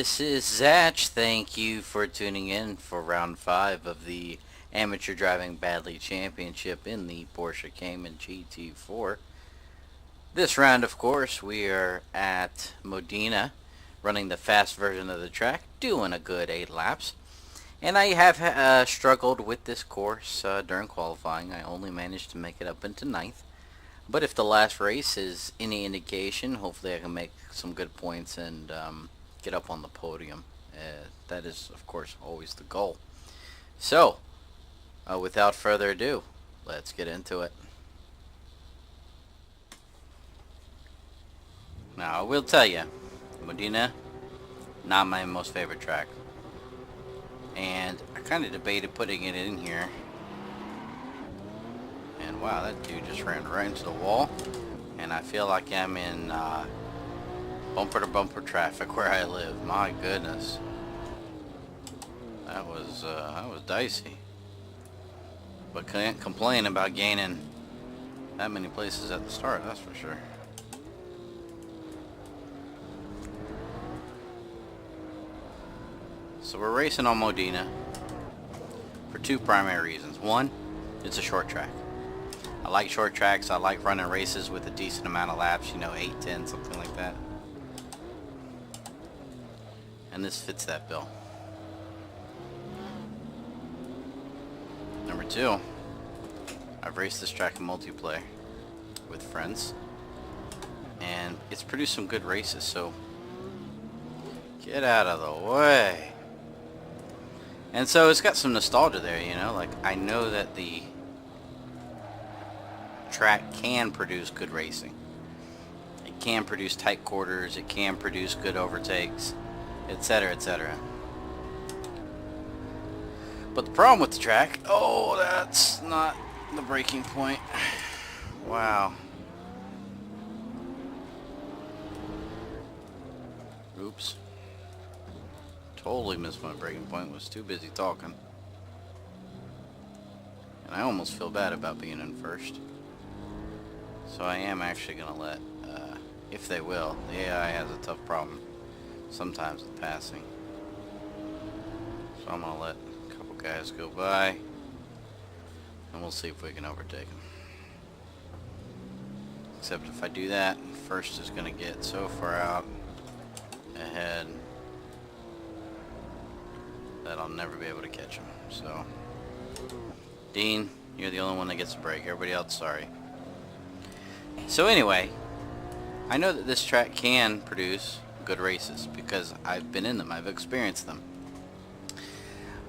This is Zach. Thank you for tuning in for round 5 of the Amateur Driving Badly Championship in the Porsche Cayman GT4. This round, of course, we are at Modena, running the fast version of the track, doing a good 8 laps. And I have struggled with this course during qualifying. I only managed to make it up into 9th. But if the last race is any indication, hopefully I can make some good points and get up on the podium. That is, of course, always the goal. So, without further ado, let's get into it. Now, I will tell you, Modena, not my most favorite track. And I kind of debated putting it in here. And wow, that dude just ran right into the wall. And I feel like I'm in bumper-to-bumper traffic where I live. My goodness. That was dicey. But can't complain about gaining that many places at the start, that's for sure. So we're racing on Modena for 2 primary reasons. One, it's a short track. I like short tracks. I like running races with a decent amount of laps, 8, 10, something like that. And this fits that bill. Number 2, I've raced this track in multiplayer with friends, and it's produced some good races, so get out of the way. And so it's got some nostalgia there, like I know that the track can produce good racing. It can produce tight quarters, it can produce good overtakes, etc., etc. But the problem with the track, oh, that's not the braking point. Wow. Oops. Totally missed my braking point, was too busy talking. And I almost feel bad about being in first. So I am actually going to let, if they will, the AI has a tough problem sometimes with passing. So I'm going to let a couple guys go by, and we'll see if we can overtake them. Except if I do that, first is going to get so far out ahead that I'll never be able to catch him. So, Dean, you're the only one that gets a break. Everybody else, sorry. So anyway, I know that this track can produce good races because I've been in them, I've experienced them.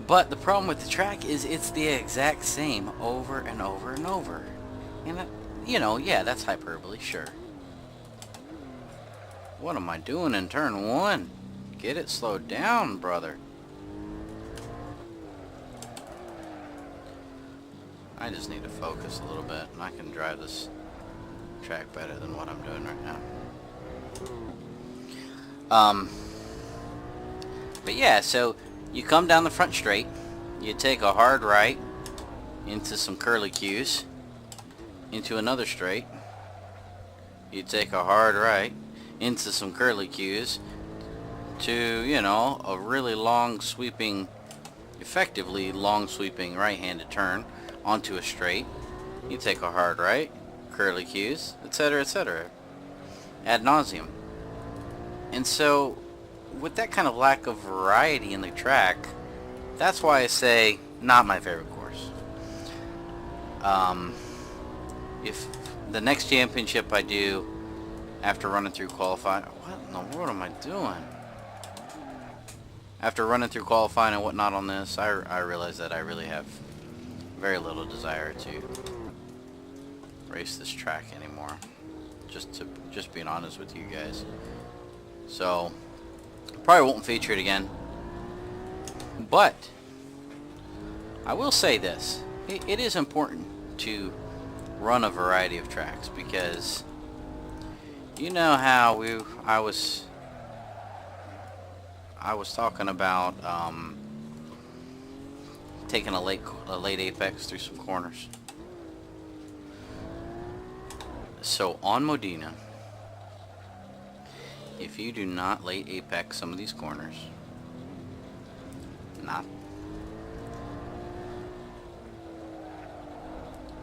But the problem with the track is it's the exact same over and over and over. And yeah, that's hyperbole, sure. What am I doing in turn 1? Get it slowed down, brother. I just need to focus a little bit, and I can drive this track better than what I'm doing right now. But yeah, so you come down the front straight, you take a hard right into some curly cues, into another straight, you take a hard right into some curly cues to, a really long sweeping, effectively long sweeping right-handed turn onto a straight. You take a hard right, curly cues, etc., etc., ad nauseum. And so, with that kind of lack of variety in the track, that's why I say not my favorite course. If the next championship I do after running through qualifying, what in the world am I doing? After running through qualifying and whatnot on this, I realize that I really have very little desire to race this track anymore. Just being honest with you guys. So probably won't feature it again. But I will say this. It is important to run a variety of tracks because you know how I was talking about taking a late apex through some corners. So on Modena, if you do not late apex some of these corners,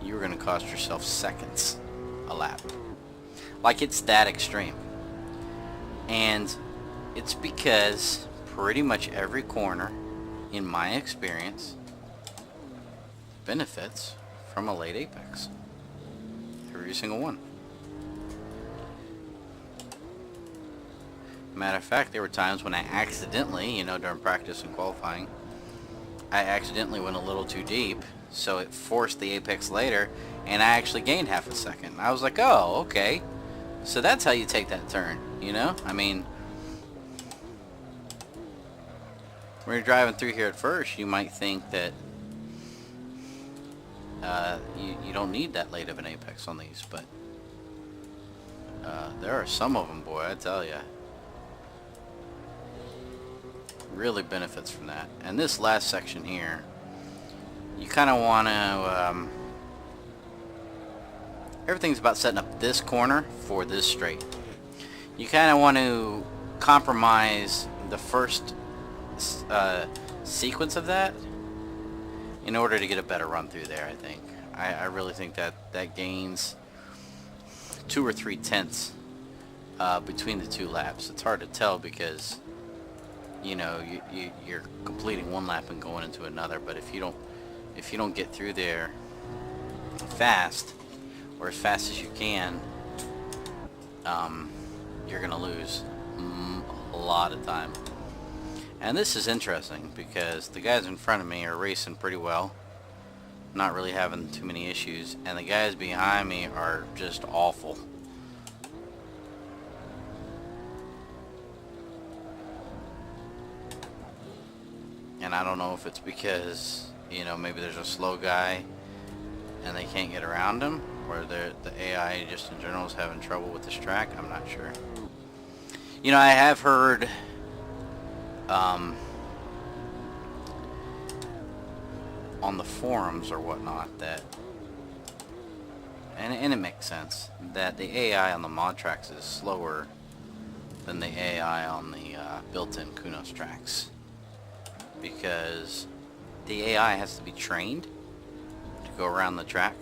you're going to cost yourself seconds a lap. Like, it's that extreme. And it's because pretty much every corner, in my experience, benefits from a late apex. Every single one. Matter of fact, there were times when I accidentally, during practice and qualifying, I accidentally went a little too deep, so it forced the apex later, and I actually gained half a second. I was like, oh, okay. So that's how you take that turn, I mean, when you're driving through here at first, you might think that you don't need that late of an apex on these, but there are some of them, boy, I tell ya. Really benefits from that. And this last section here, you kind of want to everything's about setting up this corner for this straight. You kind of want to compromise the first sequence of that in order to get a better run through there. I think I really think that gains 2 or 3 tenths between the 2 laps. It's hard to tell because you're completing one lap and going into another, but if you don't get through there fast, or as fast as you can, you're gonna lose a lot of time. And this is interesting because the guys in front of me are racing pretty well, not really having too many issues, and the guys behind me are just awful. And I don't know if it's because, maybe there's a slow guy and they can't get around him, or the AI just in general is having trouble with this track. I'm not sure. I have heard on the forums or whatnot that, and it makes sense, that the AI on the mod tracks is slower than the AI on the built-in Kunos tracks, because the AI has to be trained to go around the track,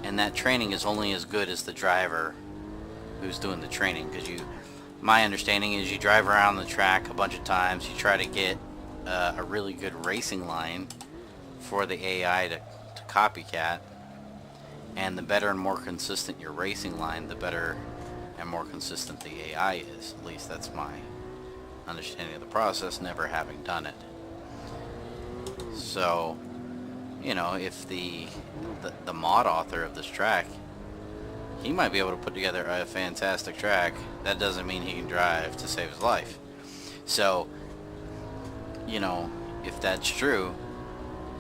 and that training is only as good as the driver who's doing the training. Because my understanding is you drive around the track a bunch of times, you try to get a really good racing line for the AI to copycat, and the better and more consistent your racing line, the better and more consistent the AI is. At least that's my understanding of the process, never having done it. So, if the mod author of this track, he might be able to put together a fantastic track, that doesn't mean he can drive to save his life. So, if that's true,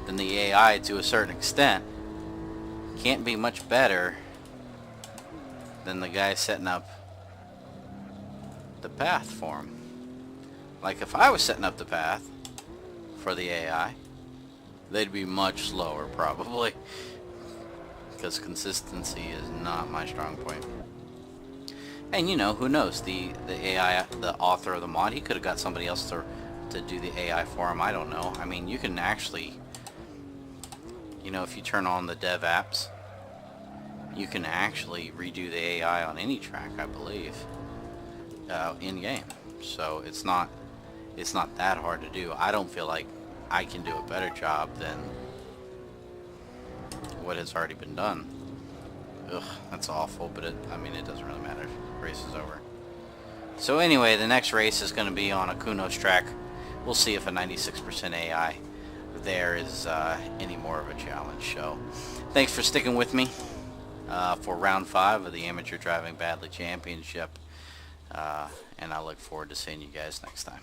then the AI, to a certain extent, can't be much better than the guy setting up the path for him. Like, if I was setting up the path for the AI, they'd be much slower probably, because consistency is not my strong point. And who knows, the AI, the author of the mod, he could have got somebody else to do the AI for him. I don't know. I mean, you can actually, if you turn on the dev apps, you can actually redo the AI on any track, I believe, in game. So it's not that hard to do. I don't feel like I can do a better job than what has already been done. Ugh, that's awful, but it doesn't really matter. The race is over. So anyway, the next race is going to be on a Kunos track. We'll see if a 96% AI there is any more of a challenge. So thanks for sticking with me for round 5 of the Amateur Driving Badly Championship. And I look forward to seeing you guys next time.